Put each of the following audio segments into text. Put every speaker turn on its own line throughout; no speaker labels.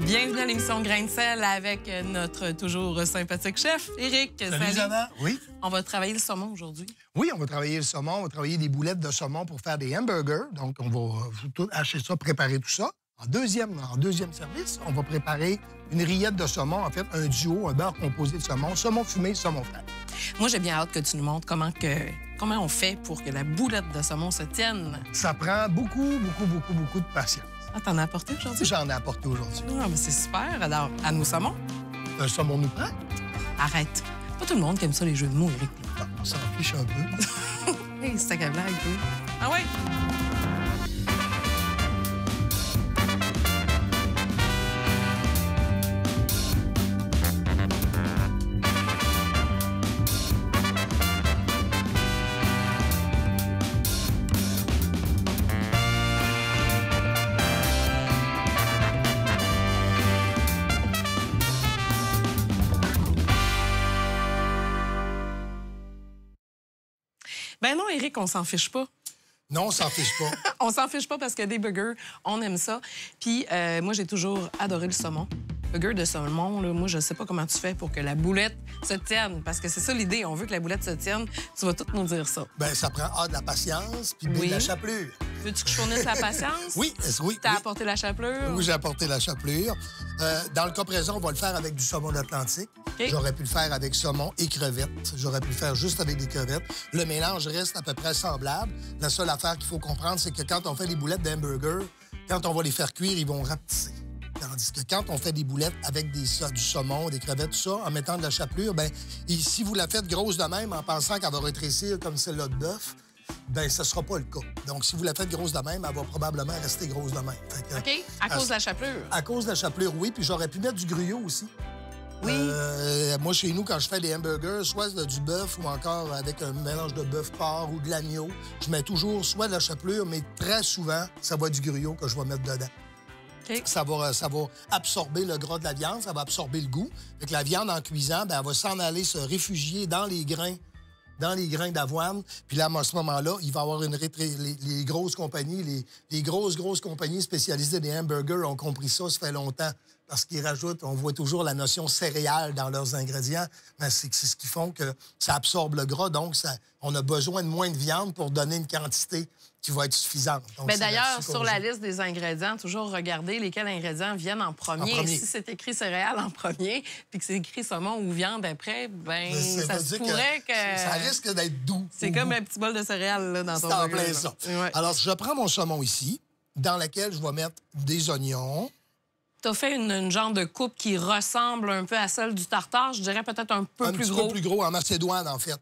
Bienvenue à l'émission Grain de sel avec notre toujours sympathique chef, Éric.
Salut, Zana. Oui.
On va travailler le saumon aujourd'hui.
Oui, on va travailler le saumon. On va travailler des boulettes de saumon pour faire des hamburgers. Donc, on va tout hacher ça, préparer tout ça. En deuxième service, on va préparer une rillette de saumon, en fait, un duo, un beurre composé de saumon fumé, saumon frais.
Moi, j'ai bien hâte que tu nous montres comment on fait pour que la boulette de saumon se tienne.
Ça prend beaucoup de patience.
Ah, t'en as apporté aujourd'hui?
J'en ai apporté aujourd'hui.
Ah, mais c'est super. Alors, à nos saumons?
Un saumon nous prend?
Arrête. Pas tout le monde qui aime ça, les jeux de mots, Éric.
Ah, on s'en fiche un peu.
Hey, c'est ta blague, toi. Ah ouais? Ben non, Éric, on s'en fiche pas.
Non, on s'en fiche pas.
On s'en fiche pas parce que des burgers, on aime ça. Puis moi, j'ai toujours adoré le saumon. Burger de saumon, là, moi, je sais pas comment tu fais pour que la boulette se tienne. Parce que c'est ça l'idée. On veut que la boulette se tienne. Tu vas tout nous dire ça.
Bien, ça prend A, de la patience, puis B, de la chapelure.
Veux-tu que je fournisse la patience?
Oui.
T'as apporté la chapelure?
Oui, j'ai apporté la chapelure. Dans le cas présent, on va le faire avec du saumon atlantique. Okay. J'aurais pu le faire avec saumon et crevettes. J'aurais pu le faire juste avec des crevettes. Le mélange reste à peu près semblable. La seule affaire qu'il faut comprendre, c'est que quand on fait des boulettes d'hamburger, quand on va les faire cuire, ils vont rapetisser. Tandis que quand on fait des boulettes avec du saumon, des crevettes, tout ça, en mettant de la chapelure, bien, et si vous la faites grosse de même en pensant qu'elle va rétrécir comme celle-là de bœuf, bien, ce ne sera pas le cas. Donc, si vous la faites grosse de même, elle va probablement rester grosse de même. Fait que,
OK. À cause de la chapelure?
À cause de la chapelure, oui. Puis j'aurais pu mettre du gruyot aussi.
Oui.
Moi, chez nous, quand je fais des hamburgers, soit du bœuf ou encore avec un mélange de bœuf porc ou de l'agneau, je mets toujours soit de la chapelure, mais très souvent, ça va être du gruyot que je vais mettre dedans.
Okay.
Ça va absorber le gras de la viande, ça va absorber le goût. Fait que la viande, en cuisant, bien, elle va s'en aller se réfugier dans les grains d'avoine. Puis là, à ce moment-là, il va y avoir les grosses compagnies, les grosses compagnies spécialisées des hamburgers ont compris ça fait longtemps. Parce qu'ils rajoutent, on voit toujours la notion céréales dans leurs ingrédients. Mais c'est ce qui font que ça absorbe le gras. Donc, on a besoin de moins de viande pour donner une quantité qui va être suffisante.
Mais d'ailleurs, sur la liste des ingrédients, toujours regarder lesquels ingrédients viennent en premier. Si c'est écrit céréales en premier, puis que c'est écrit saumon ou viande après, bien, ça se pourrait que...
Ça risque d'être doux.
C'est comme un petit bol de céréales là, dans ton burger.
C'est en plein ça. Ouais. Alors, je prends mon saumon ici, dans lequel je vais mettre des oignons.
Tu as fait une genre de coupe qui ressemble un peu à celle du tartare, je dirais peut-être un peu plus gros.
Un peu plus gros, en macédoine, en fait.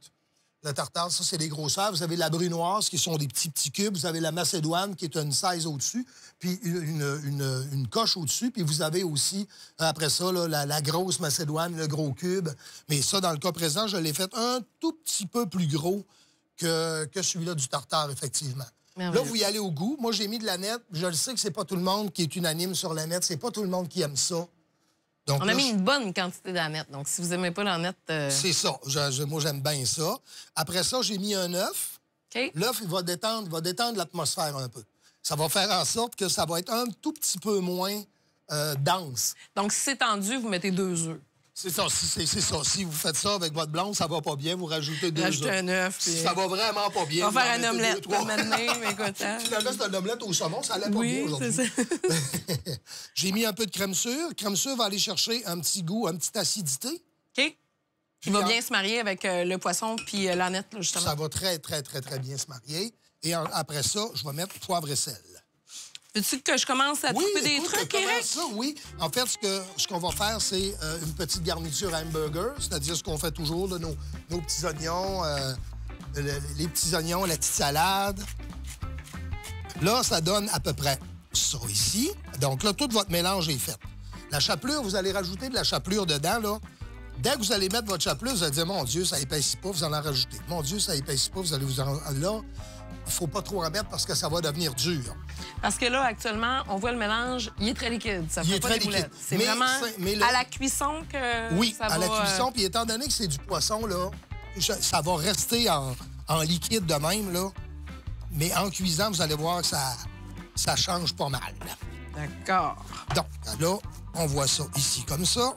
Le tartare, ça, c'est des grosseurs. Vous avez la brunoise, qui sont des petits cubes. Vous avez la macédoine, qui est une 16 au-dessus, puis une coche au-dessus. Puis vous avez aussi, après ça, là, la grosse macédoine, le gros cube. Mais ça, dans le cas présent, je l'ai fait un tout petit peu plus gros que celui-là du tartare, effectivement. Merveilleux. Là, vous y allez au goût. Moi, j'ai mis de la nette. Je le sais que c'est pas tout le monde qui est unanime sur la nette. C'est pas tout le monde qui aime ça. Donc,
on a mis une bonne quantité d'aneth. Donc, si vous n'aimez pas l'aneth...
C'est ça. Moi, j'aime bien ça. Après ça, j'ai mis un œuf.
Okay.
L'œuf, il va détendre l'atmosphère un peu. Ça va faire en sorte que ça va être un tout petit peu moins dense.
Donc, si c'est tendu, vous mettez 2 œufs.
C'est ça. Si vous faites ça avec votre blonde, ça va pas bien. Vous rajoutez 2 œufs.
Rajoutez un œuf.
Puis... Ça va vraiment pas bien.
On va faire une omelette. Finalement,
c'est une omelette au saumon. Ça allait pas bien aujourd'hui.
Oui, c'est ça.
J'ai mis un peu de crème sûre. Crème sûre va aller chercher un petit goût, une petite acidité.
OK. Qui va bien se marier avec le poisson puis l'aneth, justement.
Ça va très bien se marier. Et après ça, je vais mettre poivre et sel.
Veux-tu que je commence à couper des trucs, Éric?
Ça, oui. En fait, ce qu'on va faire, c'est une petite garniture à hamburger, c'est-à-dire ce qu'on fait toujours, là, nos petits oignons, les petits oignons, la petite salade. Là, ça donne à peu près ça ici. Donc là, tout votre mélange est fait. La chapelure, vous allez rajouter de la chapelure dedans, là. Dès que vous allez mettre votre chapelure, vous allez dire, mon Dieu, ça épaissit pas, vous allez en rajouter. Mon Dieu, ça épaissit pas, vous allez vous en... Là, il faut pas trop en mettre parce que ça va devenir dur.
Parce que là, actuellement, on voit le mélange, il est très liquide. Ça fait pas des boulettes. C'est vraiment à la cuisson que
oui,
ça va...
à la cuisson. Puis étant donné que c'est du poisson, là, ça va rester en liquide de même, là. Mais en cuisant, vous allez voir que ça change pas mal.
D'accord.
Donc, là, on voit ça ici comme ça.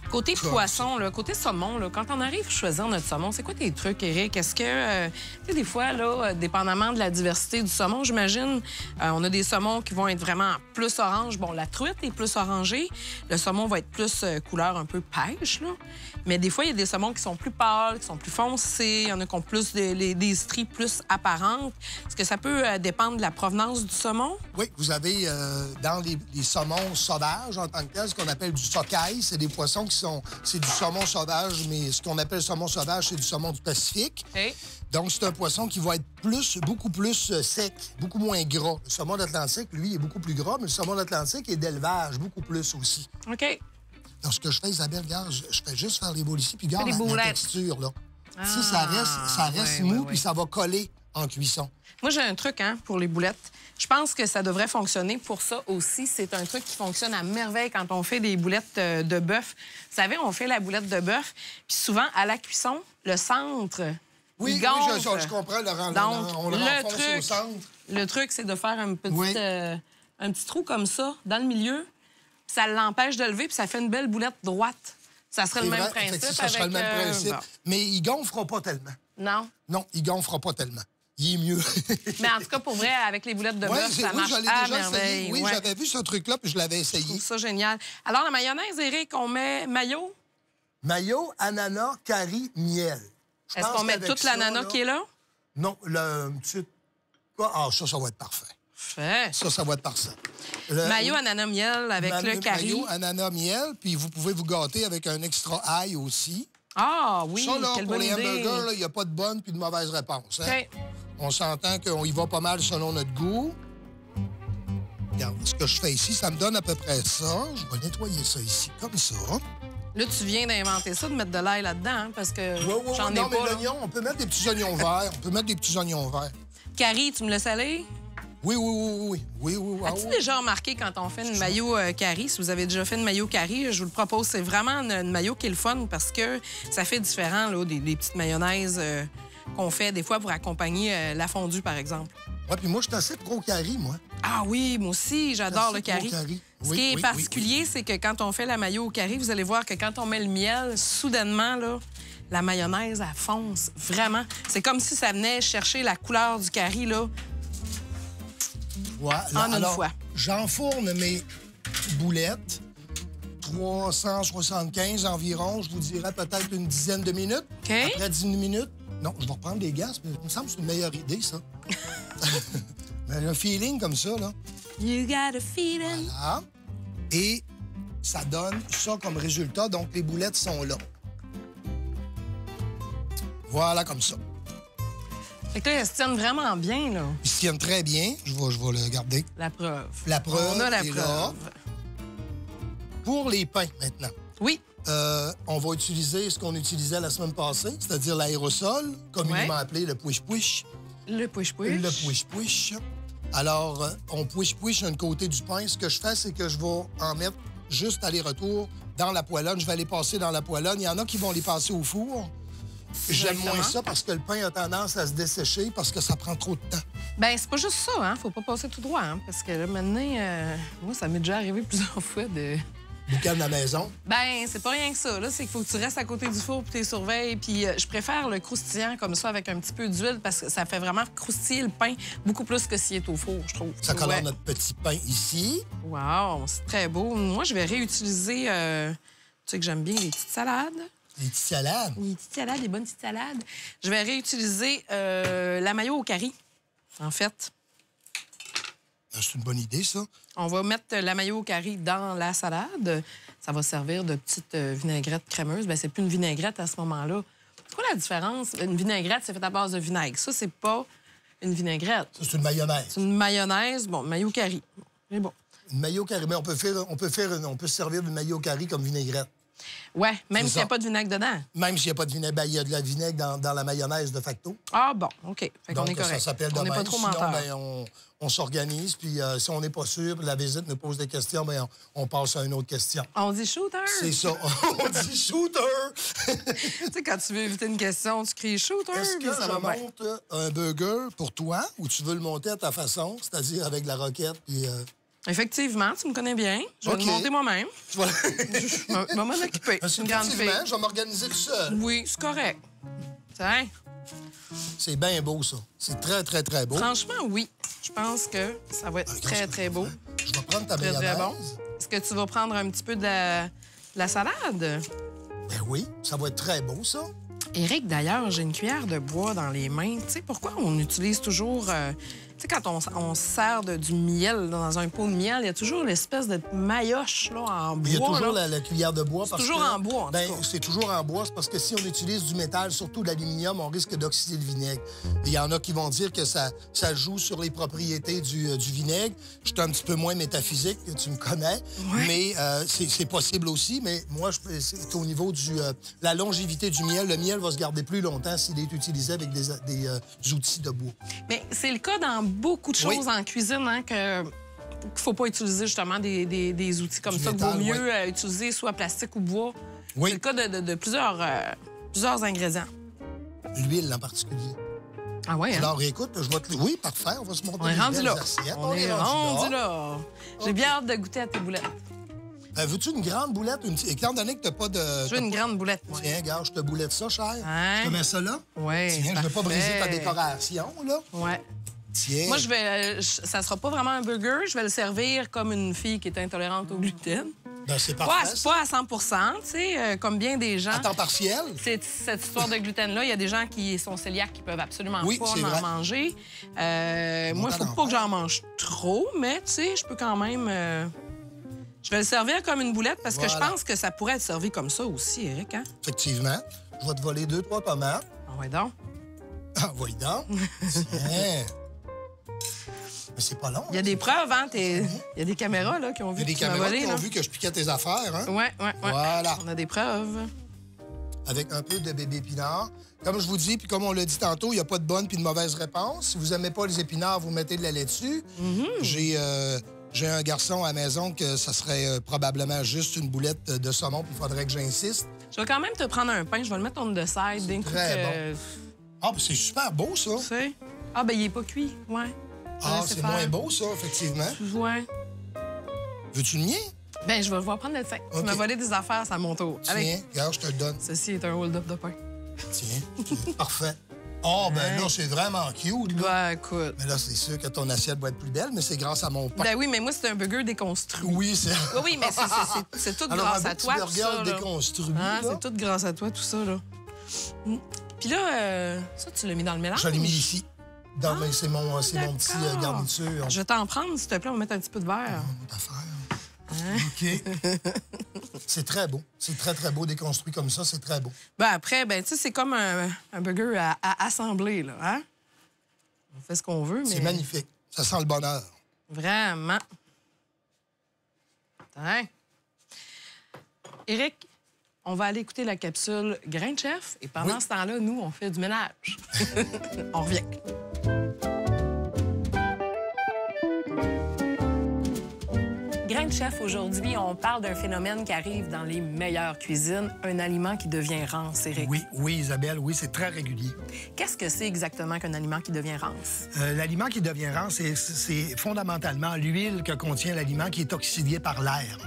Côté poisson, là, côté saumon, là, quand on arrive à choisir notre saumon, c'est quoi tes trucs, Éric? Est-ce que, tu sais, des fois, là, dépendamment de la diversité du saumon, j'imagine, on a des saumons qui vont être vraiment plus orange. Bon, la truite est plus orangée. Le saumon va être plus couleur un peu pêche, là. Mais des fois, il y a des saumons qui sont plus pâles, qui sont plus foncés. Il y en a qui ont plus des stries plus apparentes. Est-ce que ça peut dépendre de la provenance du saumon?
Oui, vous avez dans les saumons sauvages, en tant que tel, ce qu'on appelle du sockeye. C'est des poissons qui sont... C'est du saumon sauvage, mais ce qu'on appelle saumon sauvage, c'est du saumon du Pacifique.
Okay.
Donc, c'est un poisson qui va être beaucoup plus sec, beaucoup moins gras. Le saumon d'Atlantique, lui, est beaucoup plus gras, mais le saumon d'Atlantique est d'élevage, beaucoup plus aussi.
OK.
Donc, ce que je fais, Isabelle, regarde, je fais juste faire les boules ici, puis regarde la texture, là.
Ah,
si ça reste mou, puis ça va coller en cuisson.
Moi, j'ai un truc pour les boulettes. Je pense que ça devrait fonctionner pour ça aussi. C'est un truc qui fonctionne à merveille quand on fait des boulettes de bœuf. Vous savez, on fait la boulette de bœuf, puis souvent, à la cuisson, le centre, il gonfle.
Oui, je comprends, Laurent.
Donc,
on le renfonce au centre.
Le truc, c'est de faire un petit trou comme ça, dans le milieu. Ça l'empêche de lever, puis ça fait une belle boulette droite. Ça serait le même principe.
Ça serait le même principe.
Bon.
Mais il gonflera pas tellement.
Non?
Non, il gonflera pas tellement. Il est mieux.
Mais en tout cas, pour vrai, avec les boulettes de bœuf, ça marche à merveille.
Oui, j'avais vu ce truc-là, puis je l'avais essayé.
Je trouve ça génial. Alors, la mayonnaise, Éric, on met mayo?
Mayo, ananas, curry, miel.
Est-ce qu'on met toute l'ananas qui est là?
Non, le petit... Ah, ça va être parfait.
Fait.
Ça va être parfait.
Mayo, ananas, miel avec le curry.
Mayo, ananas, miel, puis vous pouvez vous gâter avec un extra ail aussi.
Ah oui,
ça, là,
quelle
pour
bonne
les
idée.
hamburgers, il n'y a pas de bonne puis de mauvaise réponse. Hein?
Okay.
On s'entend qu'on y va pas mal selon notre goût. Regarde, ce que je fais ici, ça me donne à peu près ça. Je vais nettoyer ça ici, comme ça.
Là, tu viens d'inventer ça, de mettre de l'ail là-dedans, hein, parce que j'en ai
non,
pas.
Mais l'oignon, on peut mettre des petits oignons verts.
Curry, tu me l'as salé?
Oui.
As-tu déjà remarqué quand on fait une mayo curry, si vous avez déjà fait une mayo curry, je vous le propose, c'est vraiment une mayo qui est le fun parce que ça fait différent là, des petites mayonnaises qu'on fait des fois pour accompagner la fondue, par exemple.
Oui, puis moi, je suis assez pro-curry, moi.
Ah oui, moi aussi, j'adore le curry. Ce qui est particulier, c'est que quand on fait la mayo au curry, vous allez voir que quand on met le miel, soudainement, là, la mayonnaise, elle fonce, vraiment. C'est comme si ça venait chercher la couleur du curry, là.
Ouais,
en une fois.
J'enfourne mes boulettes, 375 environ, je vous dirais peut-être une dizaine de minutes.
Okay.
Après 10 minutes, non, je vais reprendre les gaz, mais il me semble que c'est une meilleure idée, ça. Un feeling comme ça, là.
You got a feeling.
Voilà. Et ça donne ça comme résultat, donc les boulettes sont là. Voilà, comme ça.
Fait que là, elles se tiennent vraiment bien, là.
Ils se tiennent très bien. Je vais le garder.
La preuve.
La preuve.
On a la
est
preuve.
Là. Pour les pains, maintenant.
Oui.
On va utiliser ce qu'on utilisait la semaine passée, c'est-à-dire l'aérosol, communément appelé le push-push.
Le push-push.
Le push-push. Alors, on push-push un côté du pain. Ce que je fais, c'est que je vais en mettre juste aller-retour dans la poêlonne. Je vais les passer dans la poêlonne. Il y en a qui vont les passer au four. J'aime moins ça parce que le pain a tendance à se dessécher parce que ça prend trop de temps.
Bien, c'est pas juste ça, hein. Faut pas passer tout droit, hein. Parce que là, maintenant, moi, ça m'est déjà arrivé plusieurs fois de...
Boucan de la maison?
Ben, c'est pas rien que ça. Là, c'est qu'il faut que tu restes à côté du four puis tu les surveilles. Puis je préfère le croustillant comme ça avec un petit peu d'huile parce que ça fait vraiment croustiller le pain beaucoup plus que s'il est au four, je trouve.
Ça colore notre petit pain ici.
Wow, c'est très beau. Moi, je vais réutiliser... tu sais que j'aime bien les petites salades.
Les petites salades?
Les petites salades, les bonnes petites salades. Je vais réutiliser la mayo au curry, en fait.
C'est une bonne idée, ça.
On va mettre la mayo au curry dans la salade. Ça va servir de petite vinaigrette crémeuse. Bien, c'est plus une vinaigrette à ce moment-là. C'est quoi la différence? Une vinaigrette, c'est fait à base de vinaigre. Ça, c'est pas une vinaigrette.
Ça, c'est une mayonnaise.
C'est une mayonnaise. Bon, mayo curry. C'est bon.
Une mayo curry. Mais on peut se servir d'une mayo curry comme vinaigrette.
Ouais, même s'il n'y a pas de vinaigre dedans.
Même s'il n'y a pas de vinaigre, il y a de la vinaigre dans la mayonnaise de facto.
Ah bon, OK. Fait qu'on
Donc,
est correct.
ça s'appelle de
on n'est
même.
pas trop
Sinon,
menteur.
on s'organise, puis si on n'est pas sûr, puis la visite nous pose des questions, on passe à une autre question.
On dit shooter.
C'est ça. On dit shooter.
Tu sais, quand tu veux éviter une question, tu cries shooter.
Est-ce que
ça
je
va bien.
monte un burger pour toi ou tu veux le monter à ta façon, c'est-à-dire avec de la roquette puis...
Effectivement, tu me connais bien. Je vais le monter moi-même.
Je vais
m'en occuper.
je vais m'organiser tout seul.
Oui, c'est correct. Tiens.
C'est bien beau, ça. C'est très, très, très beau.
Franchement, oui. Je pense que ça va être très, très beau.
Je vais prendre ta
Très,
mayonnaise.
très bon. Est-ce que tu vas prendre un petit peu de la salade?
Ben oui, ça va être très beau, ça.
Éric, d'ailleurs, j'ai une cuillère de bois dans les mains. Tu sais, pourquoi on utilise toujours... tu sais, quand on sert du miel dans un pot de miel, il y a toujours l'espèce de maillotche là, en bois.
Il y a toujours
là.
la cuillère de bois.
C'est toujours en bois, en tout cas.
C'est toujours en bois. C'est parce que si on utilise du métal, surtout de l'aluminium, on risque d'oxyder le vinaigre. Et il y en a qui vont dire que ça joue sur les propriétés du vinaigre. Je suis un petit peu moins métaphysique, tu me connais.
Ouais.
Mais c'est possible aussi. Mais moi, c'est au niveau de la longévité du miel. Le miel va se garder plus longtemps s'il est utilisé avec des outils de bois.
Mais c'est le cas dans beaucoup de choses en cuisine, hein, qu'il ne faut pas utiliser justement des outils comme ça, qu'il vaut mieux utiliser soit plastique ou bois.
Oui.
C'est le cas de plusieurs ingrédients.
L'huile en particulier.
Ah ouais, hein?
Alors, écoute, je vais te... Oui, parfait, on va se monter
On est
des
rendu
belles
là.
assiettes.
On est rendu là. J'ai bien hâte de goûter à tes boulettes.
Veux-tu une grande boulette? Étant donné que t'as pas de...
Je veux une grande boulette, moi.
Tiens, regarde, je te boulette ça, cher.
Ouais.
Je te mets ça là.
Oui.
Tiens, je veux pas briser ta décoration, là.
Ouais.
Tiens.
Moi, ça sera pas vraiment un burger. Je vais le servir comme une fille qui est intolérante au gluten.
Ben, c'est parfait.
Pas à 100 tu sais, comme bien des gens.
À temps partiel?
Cette histoire de gluten-là, il y a des gens qui sont cœliaques qui peuvent absolument
Oui,
pas
c'est
en
vrai.
manger. Moi, il faut pas que j'en mange trop, mais tu sais, je peux quand même... Je vais le servir comme une boulette parce que je pense que ça pourrait être servi comme ça aussi, Éric. Hein?
Effectivement. Je vais te voler 2-3 tomates.
Ah ouais donc.
Ah, voyons donc. Tiens. Mais c'est pas long.
Il y a des preuves, hein? Il y a des caméras là, qui ont vu
Il y a des
que tu m'as
caméras
volé.
qui ont
là.
vu que je piquais tes affaires, hein?
Ouais.
Voilà.
On a des preuves.
Avec un peu de bébé épinard. Comme je vous dis, puis comme on l'a dit tantôt, il n'y a pas de bonne puis de mauvaise réponse. Si vous n'aimez pas les épinards, vous mettez de la laitue. J'ai un garçon à la maison que ça serait probablement juste une boulette de saumon, puis il faudrait que j'insiste.
Je vais quand même te prendre un pain. Je vais le mettre on the side d'un coup
très
que...
Ah, ben c'est super beau, ça.
Tu sais? Ah, ben il est pas cuit, ouais.
Ah, c'est moins beau, ça, effectivement.
Ouais.
Veux-tu le mien?
Ben je vais prendre le tien. Tu m'as volé des affaires, c'est à mon tour.
Tiens,
Allez.
regarde, je te le donne.
Ceci est un hold-up de pain.
Tiens, parfait. Ah, ben là, c'est vraiment cute, là.
Ben, écoute.
Mais là, c'est sûr que ton assiette va être plus belle, mais c'est grâce à mon pain.
Ben oui, mais moi, c'est un burger déconstruit.
Oui, c'est...
Oui, mais c'est tout
Alors,
grâce
un
à
petit
toi, tout
burger
ça, là.
déconstruit,
Hein,
là.
c'est tout grâce à toi, tout ça, là. Puis là, ça, tu l'as mis dans le mélange?
Je l'ai mis ici. C'est mon petit garniture.
Je vais t'en prendre, s'il te plaît. On va mettre un petit peu de verre.
Autre affaire. OK. C'est très beau. C'est très, très beau déconstruit comme ça. C'est très beau.
Ben après, ben tu sais, c'est comme un burger à assembler, là, hein? On fait ce qu'on veut, mais...
C'est magnifique. Ça sent le bonheur.
Vraiment. Hein? Éric, on va aller écouter la capsule Grain de Chef. Et pendant ce temps-là, nous, on fait du ménage. On revient. Grain de Chef, aujourd'hui, on parle d'un phénomène qui arrive dans les meilleures cuisines, un aliment qui devient rance, Éric.
Oui, Isabelle, oui, c'est très régulier.
Qu'est-ce que c'est exactement qu'un aliment qui devient rance?
L'aliment qui devient rance, c'est fondamentalement l'huile que contient l'aliment qui est oxydée par l'air.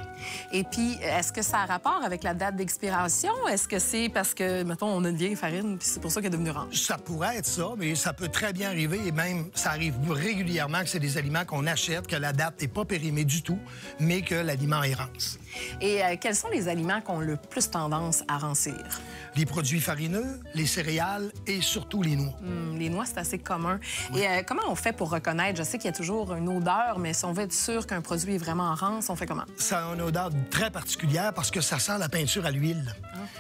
Et puis, est-ce que ça a rapport avec la date d'expiration? Est-ce que c'est parce que, mettons, on a une vieille farine, puis c'est pour ça qu'elle est devenue rance?
Ça pourrait être ça, mais ça peut très bien arriver, et même ça arrive régulièrement que c'est des aliments qu'on achète, que la date n'est pas périmée du tout, mais que l'aliment est rance.
Et quels sont les aliments qui ont le plus tendance à rancir?
Les produits farineux, les céréales et surtout les noix.
Les noix, c'est assez commun. Oui. Et comment on fait pour reconnaître? Je sais qu'il y a toujours une odeur, mais si on veut être sûr qu'un produit est vraiment rance, on fait comment?
Ça a une odeur très particulière parce que ça sent la peinture à l'huile.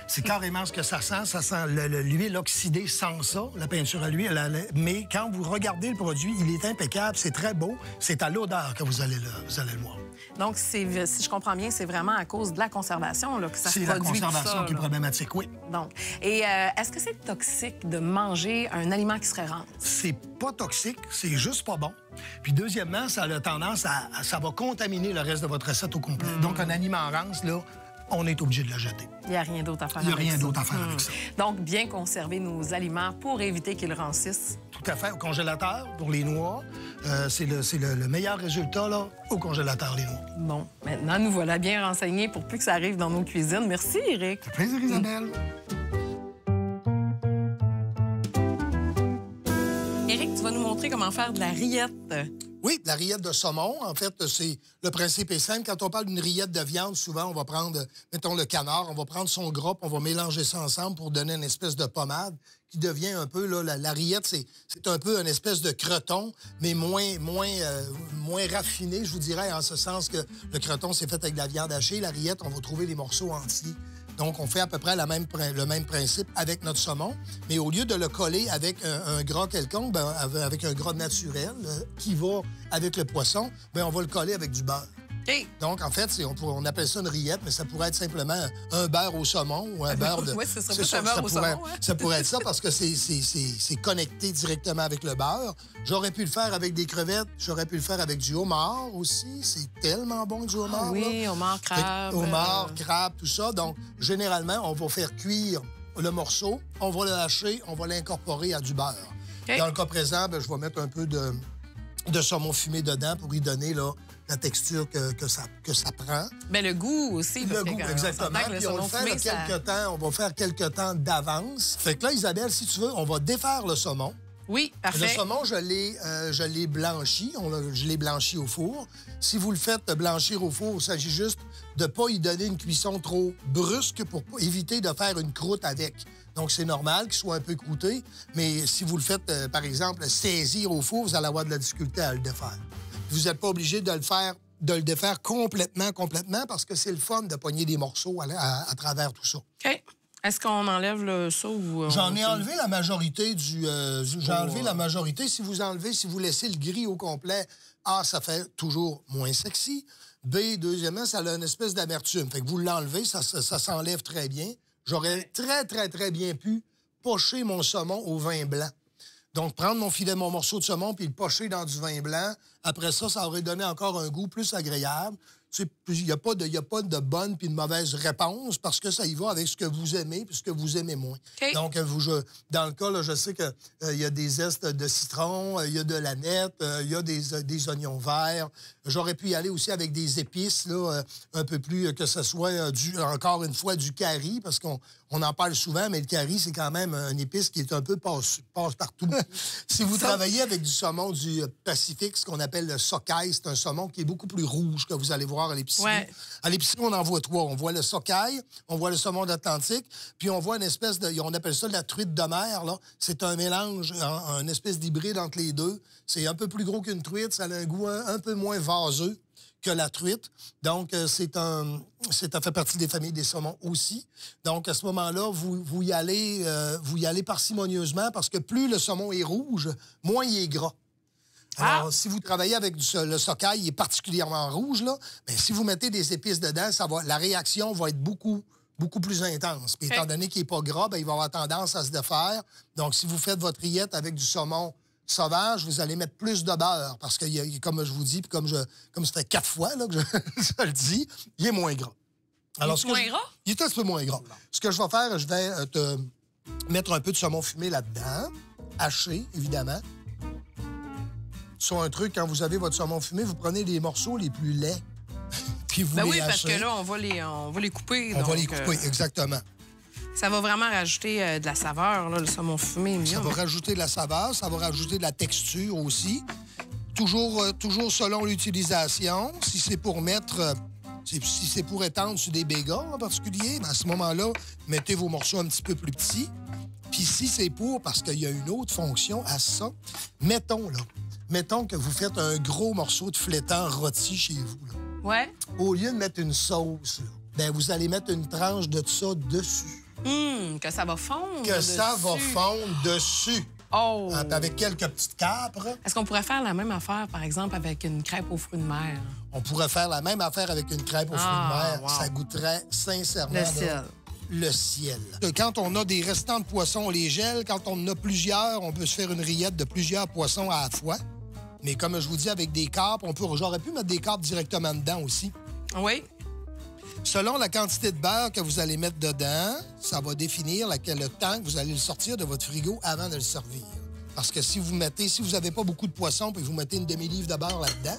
C'est carrément ce que ça sent. Ça sent l'huile oxydée sans ça, la peinture à l'huile. Mais quand vous regardez le produit, il est impeccable, c'est très beau. C'est à l'odeur que vous allez le voir.
Donc, si je comprends bien, c'est vraiment à cause de la conservation là, que ça se produit.
C'est la conservation qui est problématique, oui.
Donc, et est-ce que c'est toxique de manger un aliment qui serait rance?
C'est pas toxique, c'est juste pas bon. Puis deuxièmement, ça a tendance ça va contaminer le reste de votre recette au complet. Donc, un aliment rance, là, on est obligé de le jeter.
Il n'y a rien d'autre à faire
avec ça. Il n'y a rien d'autre à faire avec ça.
Donc, bien conserver nos aliments pour éviter qu'ils rancissent.
Tout à fait. Au congélateur, pour les noix, c'est le meilleur résultat, là, au congélateur, les noix.
Bon, maintenant, nous voilà bien renseignés pour plus que ça arrive dans nos cuisines. Merci, Éric.
Ça fait plaisir, Isabelle.
Éric, tu vas nous montrer comment faire de la rillette.
Oui, la rillette de saumon, en fait, c'est le principe est simple. Quand on parle d'une rillette de viande, souvent, on va prendre, mettons, le canard, on va prendre son gras, on va mélanger ça ensemble pour donner une espèce de pommade qui devient un peu, là, la rillette, c'est un peu une espèce de croton, mais moins raffiné, je vous dirais, en ce sens que le croton, c'est fait avec de la viande hachée. La rillette, on va trouver les morceaux entiers. Donc, on fait à peu près le même principe avec notre saumon, mais au lieu de le coller avec un gras quelconque, ben, avec un gras naturel qui va avec le poisson, ben, on va le coller avec du beurre.
Okay.
Donc, en fait, on appelle ça une rillette, mais ça pourrait être simplement un beurre au saumon ou un beurre de...
Oui, c'est ça, un beurre au saumon.
Ça pourrait être ça parce que c'est connecté directement avec le beurre. J'aurais pu le faire avec des crevettes, j'aurais pu le faire avec du homard aussi. C'est tellement bon, du homard.
Oui,
là.
Homard, crabe.
Homard, crabe, tout ça. Donc, généralement, on va faire cuire le morceau, on va le hacher, on va l'incorporer à du beurre. Okay. Dans le cas présent, ben, je vais mettre un peu de saumon fumé dedans pour y donner là, la texture que ça prend.
Bien, le goût aussi.
Le goût, exactement. Puis on le fait on va faire quelques temps d'avance. Fait que là, Isabelle, si tu veux, on va défaire le saumon.
Oui, parfait.
Le saumon, je l'ai blanchi. Je l'ai blanchi au four. Si vous le faites blanchir au four, il s'agit juste de ne pas y donner une cuisson trop brusque pour éviter de faire une croûte avec. Donc, c'est normal qu'il soit un peu croûté. Mais si vous le faites, par exemple, saisir au four, vous allez avoir de la difficulté à le défaire. Vous n'êtes pas obligé de le défaire complètement, parce que c'est le fun de pogner des morceaux à travers tout ça.
OK. Est-ce qu'on enlève ça ou...
J'en ai enlevé la majorité J'ai enlevé la majorité. Si vous laissez le gris au complet, A, ça fait toujours moins sexy. B, deuxièmement, ça a une espèce d'amertume. Fait que vous l'enlevez, ça s'enlève très bien. J'aurais très, très, très bien pu pocher mon saumon au vin blanc. Donc, prendre mon morceau de saumon puis le pocher dans du vin blanc. Après ça, ça aurait donné encore un goût plus agréable. Il n'y a pas de bonne puis de mauvaise réponse parce que ça y va avec ce que vous aimez puis ce que vous aimez moins.
Okay.
Donc, dans le cas, là, je sais qu'il y a des zestes de citron, il y a de l'aneth, il y a des oignons verts. J'aurais pu y aller aussi avec des épices, là, un peu plus, que ce soit, encore une fois, du curry, parce qu'on en parle souvent, mais le curry, c'est quand même un épice qui est un peu passe-partout. Si vous travaillez avec du saumon du Pacifique, ce qu'on appelle le sockeye, c'est un saumon qui est beaucoup plus rouge que vous allez voir à l'épicerie. Ouais. À l'épicerie, on en voit trois. On voit le sockeye, on voit le saumon d'Atlantique, puis on voit une espèce on appelle ça la truite de mer, là. C'est un mélange, une espèce d'hybride entre les deux. C'est un peu plus gros qu'une truite, ça a un goût un peu moins vaseux que la truite. Donc, ça fait partie des familles des saumons aussi. Donc, à ce moment-là, vous y allez parcimonieusement parce que plus le saumon est rouge, moins il est gras. Alors, si vous travaillez avec le sockeye, il est particulièrement rouge, là, mais si vous mettez des épices dedans, la réaction va être beaucoup plus intense. Puis, étant donné qu'il n'est pas gras, il va avoir tendance à se défaire. Donc, si vous faites votre rillette avec du saumon sauvage, vous allez mettre plus de beurre parce que, comme je vous dis, puis comme ça fait 4 fois là, que je le dis, il est moins gras.
Alors, il est moins gras?
Il est un peu moins gras. Ce que je vais faire, je vais te mettre un peu de saumon fumé là-dedans, haché, évidemment. Sur un truc, quand vous avez votre saumon fumé, vous prenez les morceaux les plus laids, puis vous les hachez.
Oui, parce que là, on va les couper.
On va les couper, exactement.
Ça va vraiment rajouter de la saveur, là, le saumon fumé.
Ça va rajouter de la saveur, ça va rajouter de la texture aussi. Toujours selon l'utilisation. Si c'est pour mettre... si c'est pour étendre sur des bagels en particulier, à ce moment-là, mettez vos morceaux un petit peu plus petits. Puis si c'est parce qu'il y a une autre fonction à ça, mettons que vous faites un gros morceau de flétan rôti chez vous. Là.
Ouais.
Au lieu de mettre une sauce, vous allez mettre une tranche de ça dessus.
Que ça va fondre
ça va fondre dessus.
Oh!
Avec quelques petites capres.
Est-ce qu'on pourrait faire la même affaire, par exemple, avec une crêpe aux fruits de mer?
On pourrait faire la même affaire avec une crêpe aux fruits de mer.
Wow.
Ça goûterait sincèrement
Le ciel.
Le ciel. Quand on a des restants de poissons, on les gèle. Quand on en a plusieurs, on peut se faire une rillette de plusieurs poissons à la fois. Mais comme je vous dis, avec des capres, j'aurais pu mettre des capres directement dedans aussi.
Oui.
Selon la quantité de beurre que vous allez mettre dedans, ça va définir le temps que vous allez le sortir de votre frigo avant de le servir. Parce que si vous n'avez pas beaucoup de poissons puis vous mettez une demi-livre de beurre là-dedans...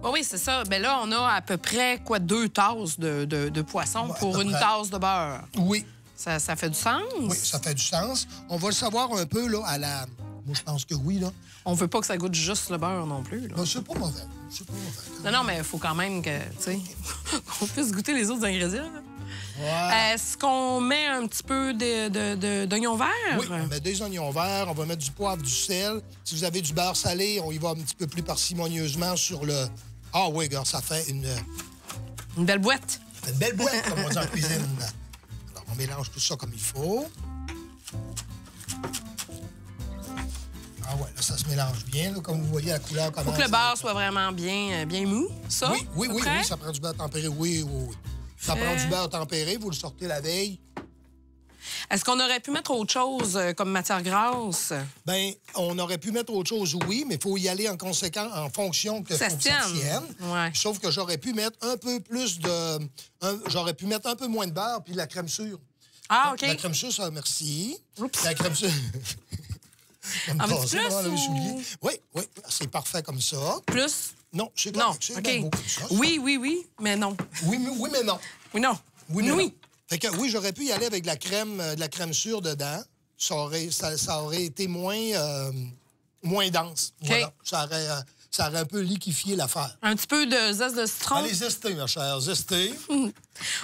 Oui, c'est ça. Bien là, on a à peu près, 2 tasses de poisson pour une tasse de beurre.
Oui.
Ça fait du sens?
Oui, ça fait du sens. On va le savoir un peu, là, à la... Moi, je pense que oui, là.
On veut pas que ça goûte juste le beurre non plus, là.
Ben, c'est pas mauvais. C'est pas mauvais.
Non, mais il faut quand même que, tu sais, qu'on puisse goûter les autres ingrédients. Là.
Ouais.
Est-ce qu'on met un petit peu d'oignons verts?
Oui, on met des oignons verts, on va mettre du poivre, du sel. Si vous avez du beurre salé, on y va un petit peu plus parcimonieusement sur le... Ah oui, regarde, ça fait une
belle boîte.
Une belle boîte, comme on dit en cuisine. Alors, on mélange tout ça comme il faut. Ah ouais, là, ça se mélange bien, là, comme vous voyez, la couleur commence...
Faut que le beurre soit vraiment bien mou, ça?
Oui, ça prend du beurre tempéré, oui. Ça prend du beurre tempéré, vous le sortez la veille.
Est-ce qu'on aurait pu mettre autre chose comme matière grasse?
Bien, on aurait pu mettre autre chose, oui, mais il faut y aller en fonction que ça tienne.
Ouais.
Sauf que j'aurais pu mettre un peu plus de... J'aurais pu mettre un peu moins de beurre puis de la crème sûre.
Ah, OK.
La crème sûre, ça, merci.
Oups.
La crème sûre...
En veux-tu plus,
Oui, c'est parfait comme ça.
Plus?
Non, c'est
Non,
correct. C'est
OK.
bien beau comme ça.
Oui, mais non.
Oui, mais non.
Oui, non.
Oui, mais non. Fait que oui, j'aurais pu y aller avec de la crème sûre dedans. Ça aurait été moins dense.
OK.
Voilà. Ça aurait un peu liquéfié l'affaire.
Un petit peu de zeste de citron.
Allez, zester, ma chère, zester.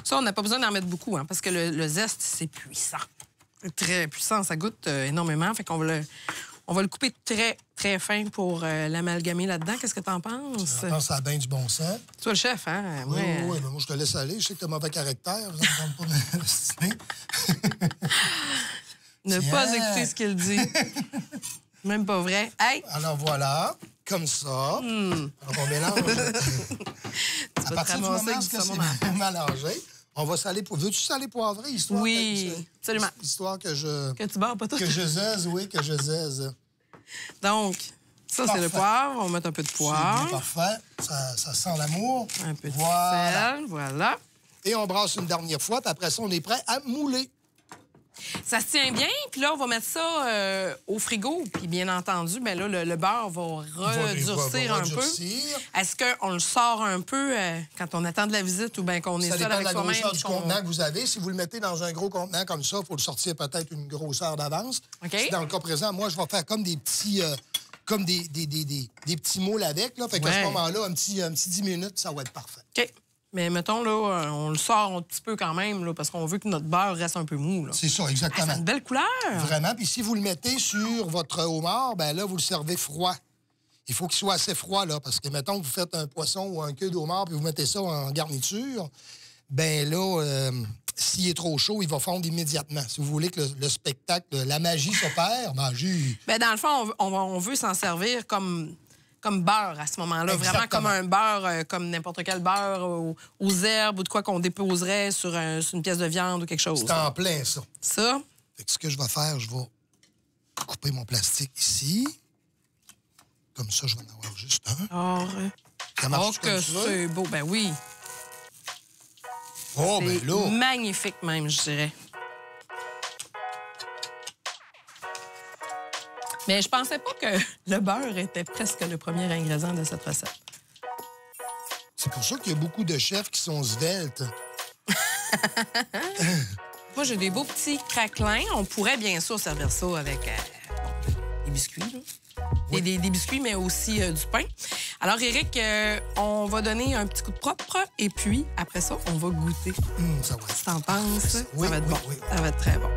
Ça, on n'a pas besoin d'en mettre beaucoup, hein, parce que le zeste, c'est puissant. C'est très puissant, ça goûte énormément. Fait qu'on va le couper très, très fin pour l'amalgamer là-dedans. Qu'est-ce que t'en penses?
Je pense que ça a bien du bon sens.
Toi, le chef, hein?
Oui, mais moi, je te laisse aller. Je sais que t'as mauvais caractère. Vous ne pas m'estimer.
Ne pas écouter ce qu'il dit. Même pas vrai. Hey!
Alors, voilà. Comme ça. Alors, on mélange. À partir du moment où c'est mélangé, on va saler... Veux-tu saler poivré, histoire...
Oui, absolument.
Histoire que je...
Que tu barres pas tout.
Que je zèze, oui, que je zèze.
Donc, ça, c'est le poivre. On va mettre un peu de poivre.
C'est bien parfait. Ça sent l'amour.
Un peu de sel, voilà.
Et on brasse une dernière fois, puis après ça, on est prêt à mouler.
Ça se tient bien, puis là, on va mettre ça au frigo. Puis bien entendu, bien là, le beurre va redurcir un peu. Est-ce qu'on le sort un peu quand on attend de la visite ou bien qu'on est seul avec soi-même?
Ça dépend de la grosseur du contenant que vous avez. Si vous le mettez dans un gros contenant comme ça, il faut le sortir peut-être une grosseur d'avance.
OK.
Si dans le cas présent, moi, je vais faire comme des petits... comme des petits moules avec. Là. Fait qu'à ce moment-là, un petit 10 minutes, ça va être parfait.
OK. Mais mettons, là, on le sort un petit peu quand même, là, parce qu'on veut que notre beurre reste un peu mou.
C'est ça, exactement.
C'est une belle couleur.
Vraiment. Puis si vous le mettez sur votre homard, bien là, vous le servez froid. Il faut qu'il soit assez froid, là, parce que, mettons, vous faites un poisson ou un queue d'homard, puis vous mettez ça en garniture, bien là, s'il est trop chaud, il va fondre immédiatement. Si vous voulez que le spectacle, la magie s'opère, magie...
Bien, dans le fond, on veut s'en servir comme beurre à ce moment-là. Vraiment comme un beurre, comme n'importe quel beurre aux herbes ou de quoi qu'on déposerait sur une pièce de viande ou quelque chose.
C'est en plein, ça.
Ça?
Fait que ce que je vais faire, je vais couper mon plastique ici. Comme ça, je vais en avoir juste un.
Alors,
ça marche
que c'est beau. Ben oui.
Oh, ben là.
Magnifique même, je dirais. Mais je pensais pas que le beurre était presque le premier ingrédient de cette recette.
C'est pour ça qu'il y a beaucoup de chefs qui sont sveltes.
Moi, j'ai des beaux petits craquelins. On pourrait bien sûr servir ça avec des biscuits. Là. Oui. Des biscuits, mais aussi du pain. Alors, Éric, on va donner un petit coup de propre et puis, après ça, on va goûter.
Ça va être...
Si t'en penses,
oui,
ça va être bon.
Oui.
Ça va être très bon.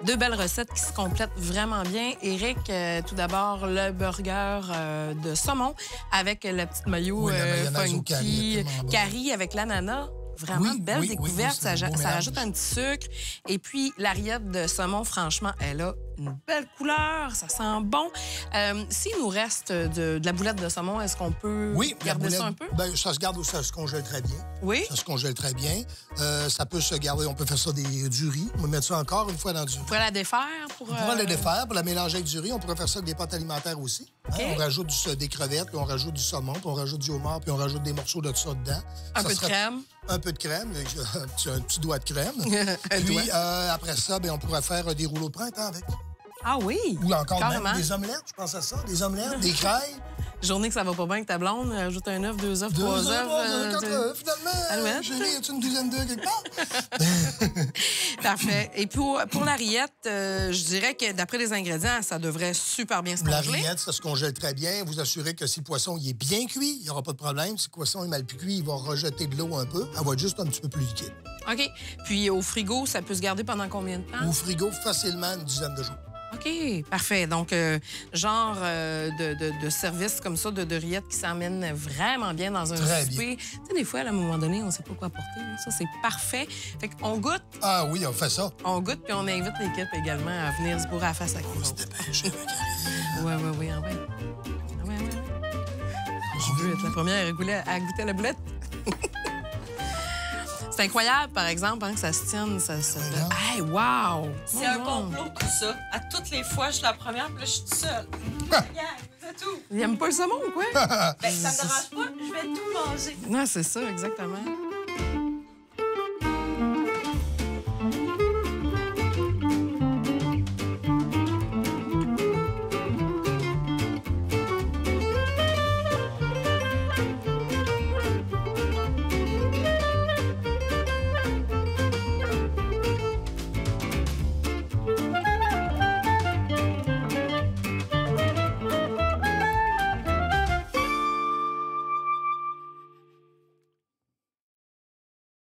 Deux belles recettes qui se complètent vraiment bien. Éric, tout d'abord, le burger de saumon avec le petit maillot funky, curry avec l'ananas. Vraiment belle découverte. Ça rajoute un petit sucre. Et puis, la rillette de saumon, franchement, elle a une belle couleur. Ça sent bon. S'il nous reste de la boulette de saumon, est-ce qu'on peut garder ça un peu?
Bien, ça se garde ou ça se congèle très bien.
Oui?
Ça se congèle très bien. Ça peut se garder. On peut faire ça du riz. On va mettre ça encore une fois dans du riz.
On pourrait la défaire pour...
On pourrait la défaire pour la mélanger avec du riz. On pourrait faire ça avec des pâtes alimentaires aussi.
Okay.
On rajoute des crevettes, puis on rajoute du saumon, puis on rajoute du homard, puis on rajoute des morceaux de ça dedans.
Un peu de crème.
Un peu de crème, un petit doigt de crème. Puis après ça, bien, on pourrait faire des rouleaux de printemps avec.
Ah oui?
Ou encore même des omelettes, je pense à ça. Des omelettes, des crêpes.
Journée que ça va pas bien avec ta blonde, ajoute un œuf, 2 œufs, 3 œufs.
4 œufs, finalement. Chérie, as-tu une douzaine d'œufs quelque part?
Parfait. Et pour la rillette, je dirais que d'après les ingrédients, ça devrait super bien se congeler.
La rillette, ça se congèle très bien. Vous assurez que si le poisson il est bien cuit, il n'y aura pas de problème. Si le poisson est mal cuit, il va rejeter de l'eau un peu. Elle va être juste un petit peu plus liquide.
OK. Puis au frigo, ça peut se garder pendant combien de temps?
Au frigo, facilement une dizaine de jours.
OK, parfait. Donc, genre de service comme ça, de rillettes qui s'emmènent vraiment bien dans un souper. Tu sais, des fois, à un moment donné, on ne sait pas quoi apporter. Ça, c'est parfait. Fait qu'on goûte.
Ah oui, on fait ça.
On goûte, puis on invite l'équipe également à venir se bourrer à la face à qui.
On se dépêche.
Oui. Je veux être la première à goûter la boulette. C'est incroyable, par exemple, hein, que ça se tienne. Hey, wow!
C'est un complot, tout ça. À toutes les fois, je suis la première, puis là, je suis toute seule. C'est tout.
Il aime pas le saumon ou quoi?
Ben, ça me dérange pas, je vais tout manger.
Non, c'est ça, exactement.